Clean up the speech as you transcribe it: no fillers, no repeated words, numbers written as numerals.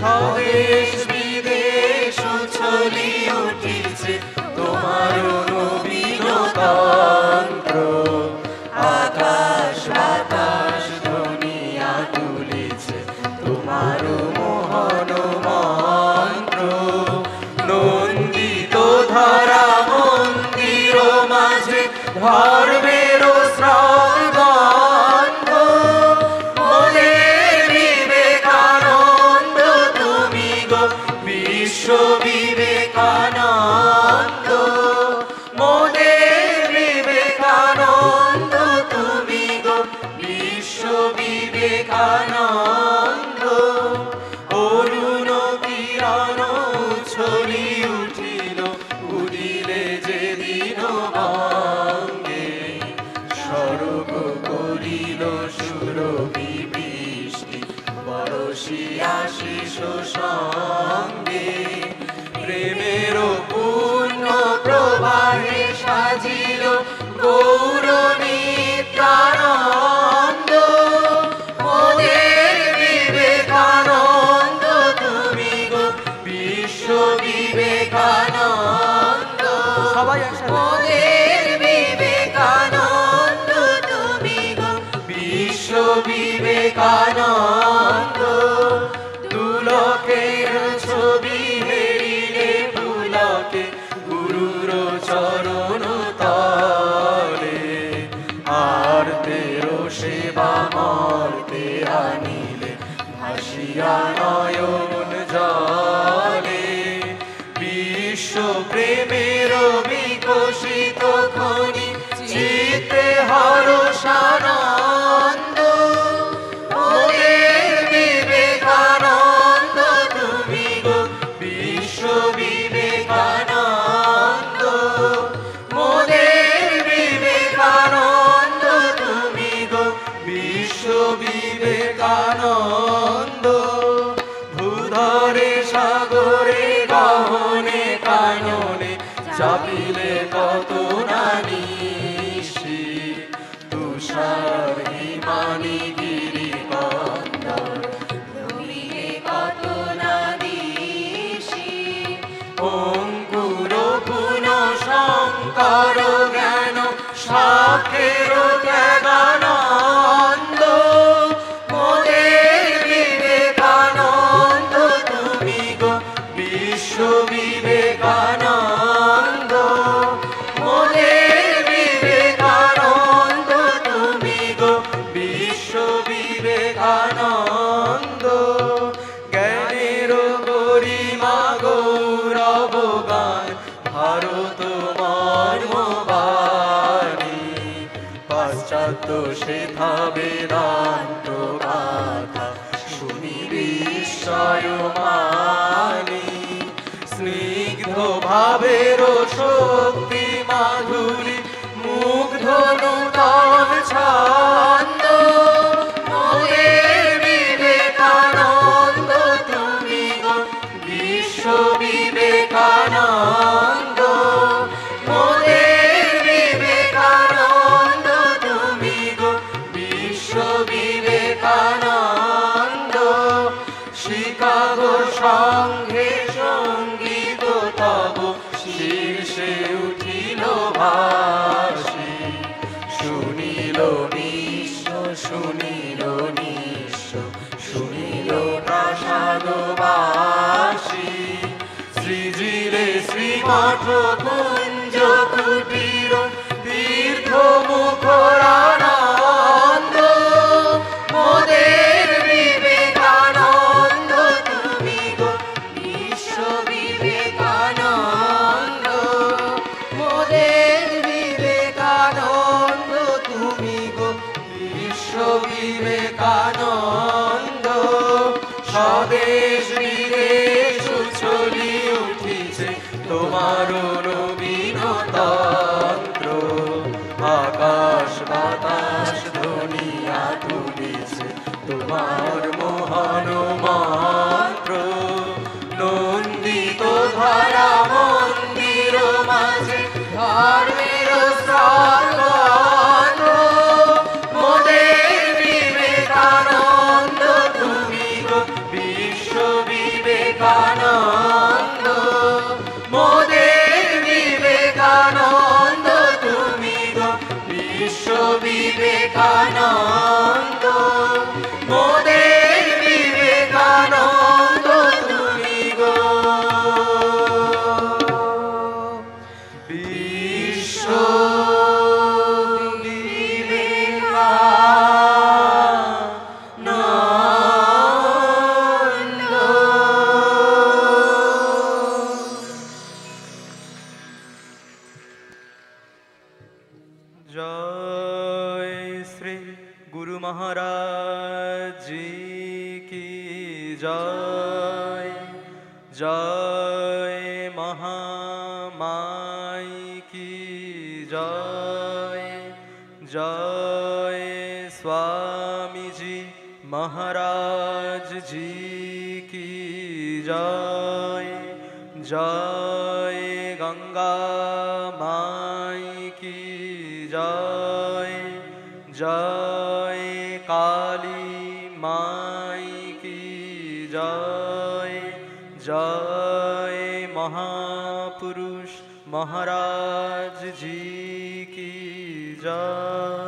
স্বদেশ বিদেশ উছলি উঠিছে তোমার নবীন তন্ত্র, আকাশ বাতাস ধ্বনিয়া তুলিছে তোমার মোহন মন্ত্র। নন্দিত ধরা মন্দির মাঝে ধর্মের শ্রগন্ধ, মোদের বিবেকানন্দ তুমি গো বিশ্ব বিবেকানন্দ, মোদের বিবেকানন্দ তুমি গো বিশ্ব বিবেকানন্দ। অরুণ কিরণ উছলি উঠিল উদিলে যেদিন বঙ্গে, স্বর্গ করিল সুরভি বৃষ্টি বরষিয়া শিশ সঙ্গে। প্রেমের পূর্ণ প্রবাহে সাজিল গৌর নিত্যানন্দ, মোদের বিবেকানন্দ তুমি গো বিশ্ব বিবেকানন্দ। সবাই মোদের বিবেকানন্দ তুমি গো বিশ্ব বিবেকানন্দ। দুলকের ছবি হেরিলে পুলকে গুরুর চরণ তলে, আর তেরো সেবা মর্তে আনিলে ভাসিয়া নয়ন জলে। বিশ্ব প্রেমের বিকশিত খনি চিত্তে হরসানন্দ, মোদের বিবেকানন্দ তুমি গো বিশ্ব বিবেকানন্দ, মোদের বিবেকানন্দ তুমি গো বিশ্ব বিবেকানন্দ। ভূধরে সাগরে গহনে কাননে চাপিলে কত না নিশি, তুষার হিমানি গিরি কন্দর ধরিলে কত না দিশি। অঙ্কুর পুন শঙ্কর জ্ঞান শাখের ত্যাগানন্দ, মোদের বিবেকানন্দ তুমি গো বিশ্ব বিবেকানন্দ, মোদের বিবেকানন্দ তুমি গো বিশ্ব বিবেকানন্দ। জ্ঞানের গরিমা গৌরব গান ভারত মর্মবাণী, পাশ্চাত্য সেথা বেদান্ত গাথা শুনি বিস্ময় মানি। স্নিগ্ধ ভাবের শক্তি মাধুরী মুগ্ধ নূতন ছন্দ, মোদের বিবেকানন্দ তুমি গো বিশ্ব বিবেকানন্দ, মোদের বিবেকানন্দ তুমি গো বিশ্ব বিবেকানন্দ। শিকাগো সংঘে সঙ্গীত তব শীর্ষে উঠিল ভাসি, শুনিল নিঃস্ব শুনিল নিঃস্ব শুনিল প্রাসাদবাসী। শ্রীজিরে শ্রীমঠ কুঞ্জ কুটির তীর্থ মুখরানন্দ, মোদের বিবেকানন্দ তুমি গো বিশ্ব বিবেকানন্দ, মোদের বিবেকানন্দ তুমি গো বিশ্ব বিবেকানন্দ। স্বদেশ বিদেশ উছলি উঠিছে তোমার নবীন তন্ত্র, আকাশ বাতাস ধ্বনিয়া তুলিছে তোমার মোহন মন্ত্র। নন্দিত ধরা মন্দির মাঝে ধর্মের স্রগন্ধ, মোদের বিবেকানন্দ তুমি গো বিশ্ব जी की जय। जय महामाई की जय। जय स्वामी जी महाराज जी की जय। जय गंगा माई की जय। जय काली माई की जय। जय महापुरुष महाराज जी की जय।